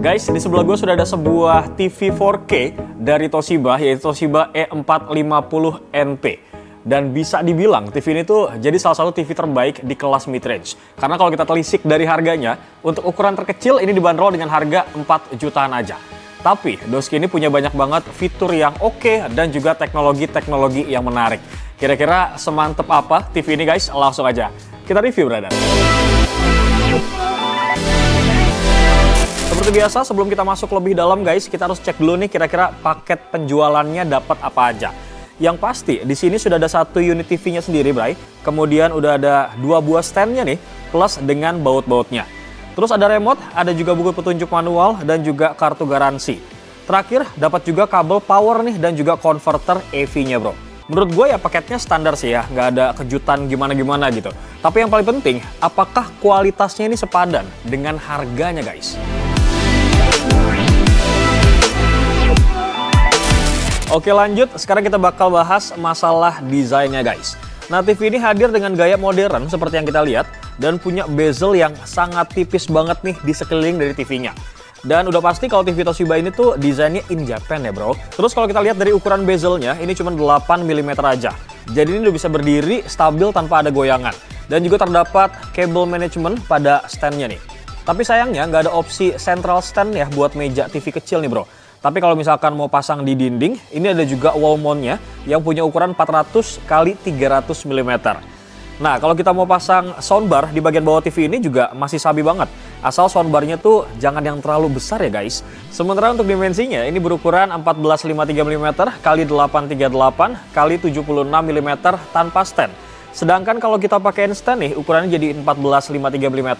Guys, di sebelah gue sudah ada sebuah TV 4K dari Toshiba, yaitu Toshiba E450NP. Dan bisa dibilang TV ini tuh jadi salah satu TV terbaik di kelas mid-range. Karena kalau kita telisik dari harganya, untuk ukuran terkecil ini dibanderol dengan harga 4 jutaan aja. Tapi Doski ini punya banyak banget fitur yang oke dan juga teknologi-teknologi yang menarik. Kira-kira semantep apa TV ini guys? Langsung aja kita review, brother. Seperti biasa, sebelum kita masuk lebih dalam guys, kita harus cek dulu nih kira-kira paket penjualannya dapat apa aja. Yang pasti di sini sudah ada satu unit TV-nya sendiri, Bray. Kemudian udah ada 2 buah stand-nya nih, plus dengan baut-bautnya. Terus ada remote, ada juga buku petunjuk manual dan juga kartu garansi. Terakhir dapat juga kabel power nih dan juga converter AV-nya, bro. Menurut gue ya paketnya standar sih ya, nggak ada kejutan gimana-gimana gitu. Tapi yang paling penting, apakah kualitasnya ini sepadan dengan harganya, guys? Oke lanjut, sekarang kita bakal bahas masalah desainnya guys. Nah TV ini hadir dengan gaya modern seperti yang kita lihat dan punya bezel yang sangat tipis banget nih di sekeliling dari TV-nya. Dan udah pasti kalau TV Toshiba ini tuh desainnya in Japan ya bro. Terus kalau kita lihat dari ukuran bezelnya ini cuma 8 mm aja. Jadi ini udah bisa berdiri stabil tanpa ada goyangan. Dan juga terdapat cable management pada stand-nya nih. Tapi sayangnya nggak ada opsi central stand ya buat meja TV kecil nih bro. Tapi kalau misalkan mau pasang di dinding, ini ada juga wall mount-nya yang punya ukuran 400 x 300 mm. Nah, kalau kita mau pasang soundbar di bagian bawah TV ini juga masih sabi banget. Asal soundbarnya tuh jangan yang terlalu besar ya guys. Sementara untuk dimensinya ini berukuran 1453 mm x 838 x 76 mm tanpa stand. Sedangkan kalau kita pakai stand nih, ukurannya jadi 1453 mm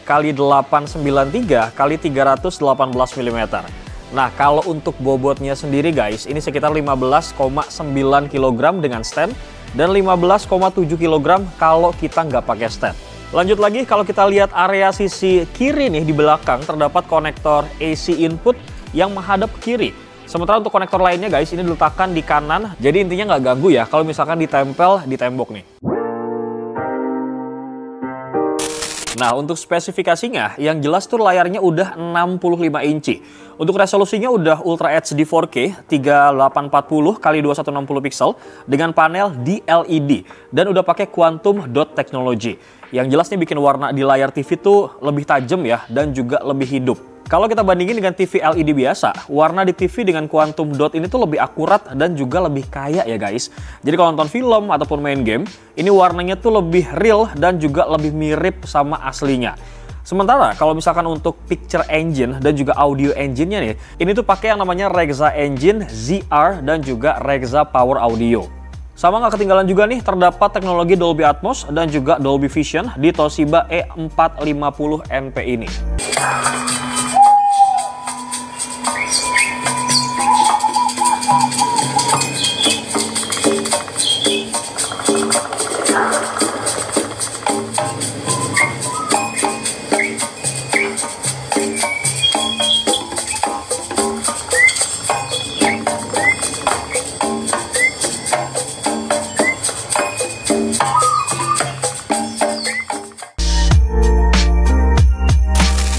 x 893 x 318 mm. Nah, kalau untuk bobotnya sendiri guys, ini sekitar 15,9 kg dengan stand dan 15,7 kg kalau kita nggak pakai stand. Lanjut lagi, kalau kita lihat area sisi kiri nih di belakang terdapat konektor AC input yang menghadap ke kiri. Sementara untuk konektor lainnya guys, ini diletakkan di kanan, jadi intinya nggak ganggu ya kalau misalkan ditempel di tembok nih. Nah, untuk spesifikasinya, yang jelas tuh layarnya udah 65 inci. Untuk resolusinya udah Ultra HD 4K 3840 x 2160 pixel dengan panel DLED dan udah pakai quantum dot technology. Yang jelas nih bikin warna di layar TV tuh lebih tajam ya dan juga lebih hidup. Kalau kita bandingin dengan TV LED biasa, warna di TV dengan quantum dot ini tuh lebih akurat dan juga lebih kaya ya guys. Jadi kalau nonton film ataupun main game, ini warnanya tuh lebih real dan juga lebih mirip sama aslinya. Sementara kalau misalkan untuk picture engine dan juga audio engine-nya nih, ini tuh pakai yang namanya Rexa Engine ZR dan juga Rexa Power Audio. Sama nggak ketinggalan juga nih, terdapat teknologi Dolby Atmos dan juga Dolby Vision di Toshiba E450NP ini.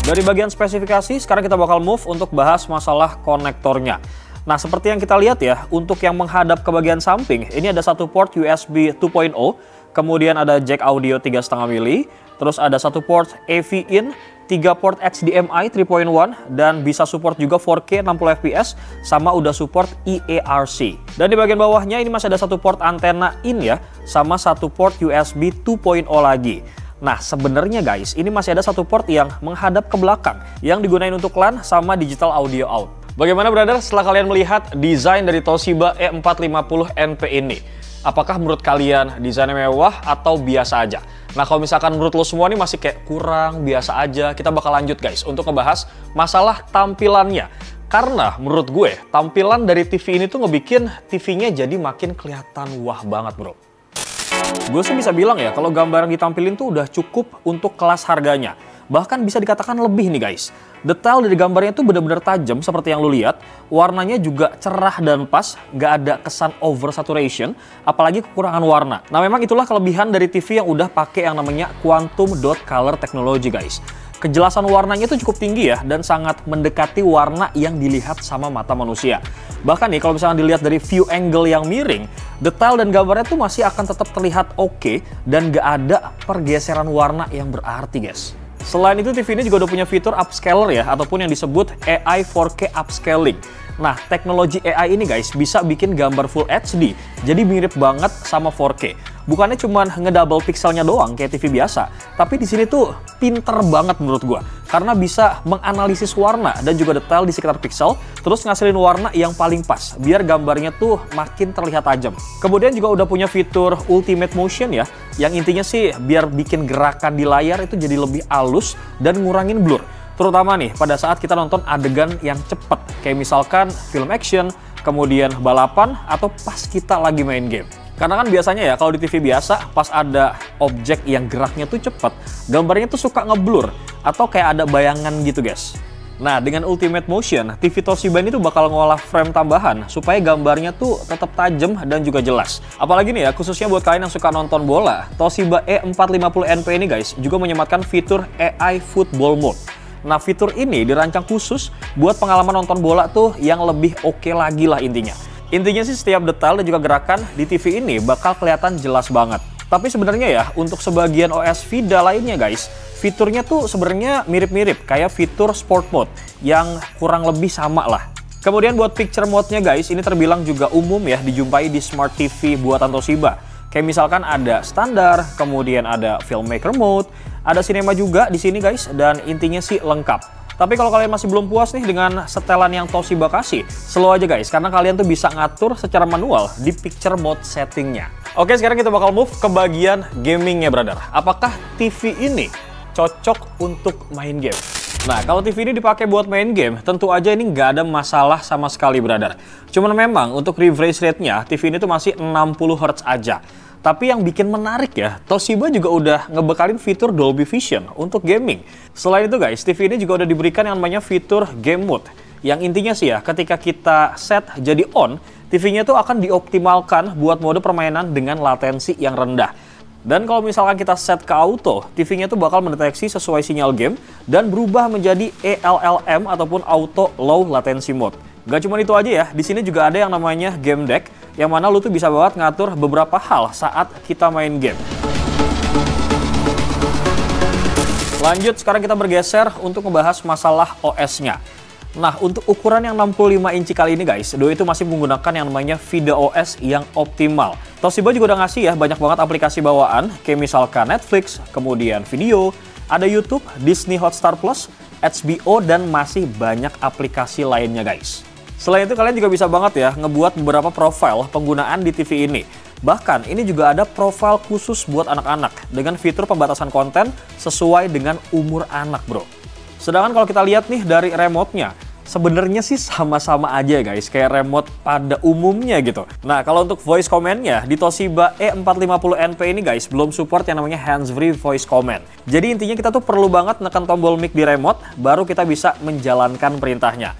Dari bagian spesifikasi, sekarang kita bakal move untuk bahas masalah konektornya. Nah, seperti yang kita lihat ya, untuk yang menghadap ke bagian samping, ini ada satu port USB 2.0, kemudian ada jack audio 3,5 mili, terus ada satu port AV in, 3 port HDMI 3.1, dan bisa support juga 4K 60 fps, sama udah support eARC. Dan di bagian bawahnya ini masih ada satu port antena in ya, sama satu port USB 2.0 lagi. Nah, sebenarnya guys, ini masih ada satu port yang menghadap ke belakang yang digunakan untuk LAN sama digital audio out. Bagaimana brother setelah kalian melihat desain dari Toshiba E450NP ini? Apakah menurut kalian desainnya mewah atau biasa aja? Nah, kalau misalkan menurut lo semua nih masih kayak kurang, biasa aja, kita bakal lanjut guys untuk ngebahas masalah tampilannya. Karena menurut gue, tampilan dari TV ini tuh ngebikin TV-nya jadi makin kelihatan wah banget bro. Gue sih bisa bilang ya, kalau gambar yang ditampilin tuh udah cukup untuk kelas harganya. Bahkan bisa dikatakan lebih nih guys. Detail dari gambarnya tuh benar-benar tajam seperti yang lu lihat. Warnanya juga cerah dan pas, nggak ada kesan over saturation, apalagi kekurangan warna. Nah memang itulah kelebihan dari TV yang udah pakai yang namanya Quantum Dot Color Technology guys. Kejelasan warnanya itu cukup tinggi ya, dan sangat mendekati warna yang dilihat sama mata manusia. Bahkan nih, kalau misalnya dilihat dari view angle yang miring, detail dan gambarnya tuh masih akan tetap terlihat oke, dan gak ada pergeseran warna yang berarti guys. Selain itu, TV ini juga udah punya fitur upscaler ya, ataupun yang disebut AI 4K upscaling. Nah, teknologi AI ini guys bisa bikin gambar Full HD, jadi mirip banget sama 4K. Bukannya cuma ngedouble pixelnya doang kayak TV biasa, tapi di sini tuh pinter banget menurut gua, karena bisa menganalisis warna dan juga detail di sekitar pixel, terus ngasilin warna yang paling pas, biar gambarnya tuh makin terlihat tajam. Kemudian juga udah punya fitur Ultimate Motion ya, yang intinya sih biar bikin gerakan di layar itu jadi lebih halus dan ngurangin blur. Terutama nih pada saat kita nonton adegan yang cepet, kayak misalkan film action, kemudian balapan, atau pas kita lagi main game. Karena kan biasanya ya kalau di TV biasa, pas ada objek yang geraknya tuh cepet, gambarnya tuh suka ngeblur, atau kayak ada bayangan gitu guys. Nah, dengan Ultimate Motion, TV Toshiba ini tuh bakal ngolah frame tambahan supaya gambarnya tuh tetap tajam dan juga jelas. Apalagi nih ya, khususnya buat kalian yang suka nonton bola, Toshiba E450NP ini guys juga menyematkan fitur AI Football Mode. Nah, fitur ini dirancang khusus buat pengalaman nonton bola tuh yang lebih oke lagi lah intinya. Intinya sih setiap detail dan juga gerakan di TV ini bakal kelihatan jelas banget. Tapi sebenarnya ya, untuk sebagian OS VIDA lainnya guys, fiturnya tuh sebenarnya mirip-mirip kayak fitur Sport Mode yang kurang lebih sama lah. Kemudian buat picture mode-nya guys, ini terbilang juga umum ya dijumpai di Smart TV buatan Toshiba. Kayak misalkan ada standar, kemudian ada filmmaker mode, ada cinema juga di sini guys, dan intinya sih lengkap. Tapi kalau kalian masih belum puas nih dengan setelan yang Toshiba kasih, slow aja guys, karena kalian tuh bisa ngatur secara manual di picture mode settingnya. Oke, sekarang kita bakal move ke bagian gamingnya brother. Apakah TV ini cocok untuk main game? Nah, kalau TV ini dipakai buat main game, tentu aja ini nggak ada masalah sama sekali brother. Cuman memang untuk refresh rate-nya, TV ini tuh masih 60 Hz aja. Tapi yang bikin menarik ya, Toshiba juga udah ngebekalin fitur Dolby Vision untuk gaming. Selain itu guys, TV ini juga udah diberikan yang namanya fitur Game Mode. Yang intinya sih ya, ketika kita set jadi on, TV-nya tuh akan dioptimalkan buat mode permainan dengan latensi yang rendah. Dan kalau misalkan kita set ke auto, TV-nya tuh bakal mendeteksi sesuai sinyal game dan berubah menjadi ALLM ataupun Auto Low Latency Mode. Gak cuma itu aja ya, di sini juga ada yang namanya Game Deck, yang mana lu tuh bisa banget ngatur beberapa hal saat kita main game. Lanjut, sekarang kita bergeser untuk membahas masalah OS-nya. Nah, untuk ukuran yang 65 inci kali ini guys, Doi itu masih menggunakan yang namanya VIDA OS yang optimal. Toshiba juga udah ngasih ya banyak banget aplikasi bawaan, kayak misalkan Netflix, kemudian video, ada YouTube, Disney Hotstar Plus, HBO, dan masih banyak aplikasi lainnya guys. Selain itu kalian juga bisa banget ya ngebuat beberapa profile penggunaan di TV ini. Bahkan ini juga ada profile khusus buat anak-anak dengan fitur pembatasan konten sesuai dengan umur anak bro. Sedangkan kalau kita lihat nih dari remote-nya, sebenarnya sih sama-sama aja guys, kayak remote pada umumnya gitu. Nah, kalau untuk voice command-nya di Toshiba E450NP ini guys, belum support yang namanya hands-free voice command. Jadi intinya kita tuh perlu banget nekan tombol mic di remote, baru kita bisa menjalankan perintahnya.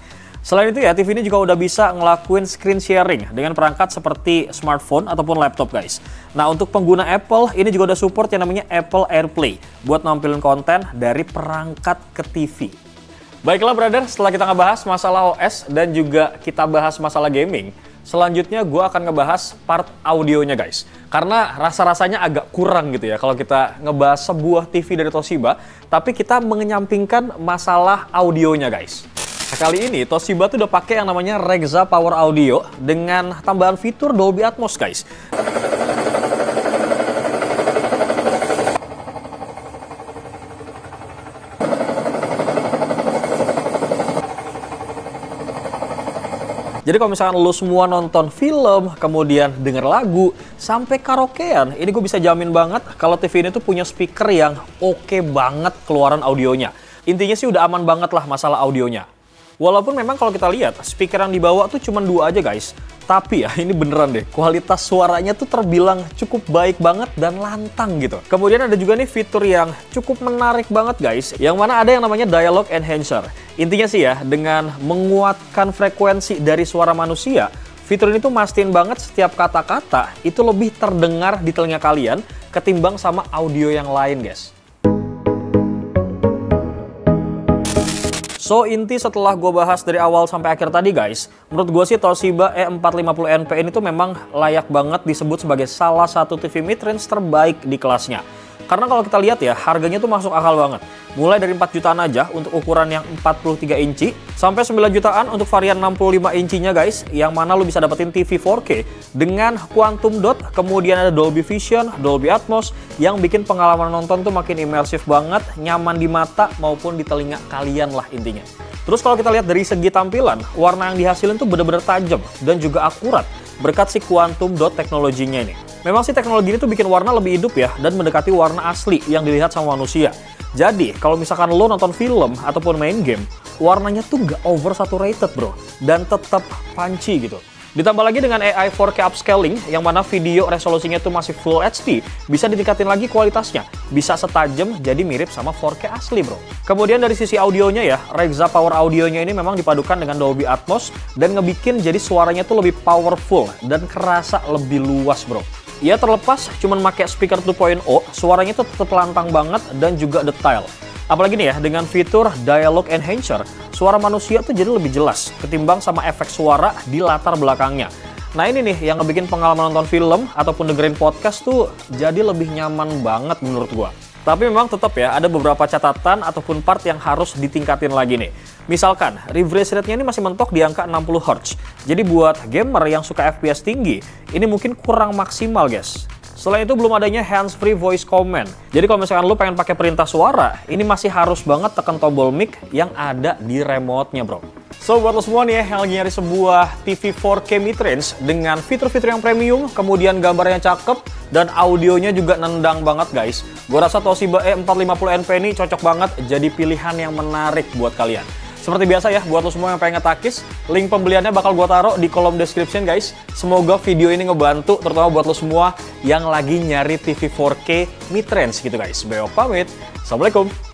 Selain itu ya, TV ini juga udah bisa ngelakuin screen sharing dengan perangkat seperti smartphone ataupun laptop guys. Nah, untuk pengguna Apple, ini juga udah support yang namanya Apple AirPlay buat nampilin konten dari perangkat ke TV. Baiklah brother, setelah kita ngebahas masalah OS dan juga kita bahas masalah gaming, selanjutnya gue akan ngebahas part audionya guys. Karena rasa-rasanya agak kurang gitu ya kalau kita ngebahas sebuah TV dari Toshiba, tapi kita mengenyampingkan masalah audionya guys. Nah, kali ini Toshiba tuh udah pakai yang namanya Rexa Power Audio dengan tambahan fitur Dolby Atmos guys. Jadi kalau misalkan lo semua nonton film, kemudian denger lagu, sampai karaokean, ini gue bisa jamin banget kalau TV ini tuh punya speaker yang oke banget keluaran audionya. Intinya sih udah aman banget lah masalah audionya. Walaupun memang kalau kita lihat, speaker yang dibawa tuh cuma 2 aja guys. Tapi ya ini beneran deh, kualitas suaranya tuh terbilang cukup baik banget dan lantang gitu. Kemudian ada juga nih fitur yang cukup menarik banget guys, yang mana ada yang namanya Dialogue Enhancer. Intinya sih ya, dengan menguatkan frekuensi dari suara manusia, fitur ini tuh mastiin banget setiap kata-kata itu lebih terdengar di telinga kalian ketimbang sama audio yang lain guys. So, inti setelah gue bahas dari awal sampai akhir tadi guys, menurut gue sih Toshiba E450NP ini tuh memang layak banget disebut sebagai salah satu TV mid-range terbaik di kelasnya. Karena kalau kita lihat ya, harganya tuh masuk akal banget. Mulai dari 4 jutaan aja untuk ukuran yang 43 inci, sampai 9 jutaan untuk varian 65 incinya guys, yang mana lu bisa dapetin TV 4K dengan Quantum Dot, kemudian ada Dolby Vision, Dolby Atmos, yang bikin pengalaman nonton tuh makin imersif banget, nyaman di mata maupun di telinga kalian lah intinya. Terus kalau kita lihat dari segi tampilan, warna yang dihasilin tuh bener-bener tajam dan juga akurat berkat si Quantum Dot teknologinya ini. Memang sih teknologi ini tuh bikin warna lebih hidup ya, dan mendekati warna asli yang dilihat sama manusia. Jadi, kalau misalkan lo nonton film ataupun main game, warnanya tuh nggak oversaturated bro, dan tetap punchy gitu. Ditambah lagi dengan AI 4K upscaling, yang mana video resolusinya tuh masih Full HD, bisa ditingkatin lagi kualitasnya. Bisa setajam jadi mirip sama 4K asli bro. Kemudian dari sisi audionya ya, Rexa Power Audionya ini memang dipadukan dengan Dolby Atmos, dan ngebikin jadi suaranya tuh lebih powerful, dan kerasa lebih luas bro. Ya terlepas cuman pakai speaker 2.0, suaranya tuh tetap lantang banget dan juga detail. Apalagi nih ya, dengan fitur Dialogue Enhancer, suara manusia tuh jadi lebih jelas ketimbang sama efek suara di latar belakangnya. Nah ini nih yang ngebikin pengalaman nonton film ataupun dengerin podcast tuh jadi lebih nyaman banget menurut gua. Tapi memang tetap ya, ada beberapa catatan ataupun part yang harus ditingkatin lagi nih. Misalkan, refresh rate-nya ini masih mentok di angka 60 Hz. Jadi buat gamer yang suka FPS tinggi, ini mungkin kurang maksimal guys. Selain itu belum adanya hands-free voice command. Jadi kalau misalkan lu pengen pakai perintah suara, ini masih harus banget tekan tombol mic yang ada di remote-nya bro. So buat lo semua nih ya, yang lagi nyari sebuah TV 4K mid-range dengan fitur-fitur yang premium, kemudian gambarnya cakep, dan audionya juga nendang banget guys. Gue rasa Toshiba E450NP ini cocok banget jadi pilihan yang menarik buat kalian. Seperti biasa ya, buat lo semua yang pengen ngetakis, link pembeliannya bakal gue taruh di kolom description guys. Semoga video ini ngebantu, terutama buat lo semua yang lagi nyari TV 4K mid-range gitu guys. Beo pamit, Assalamualaikum.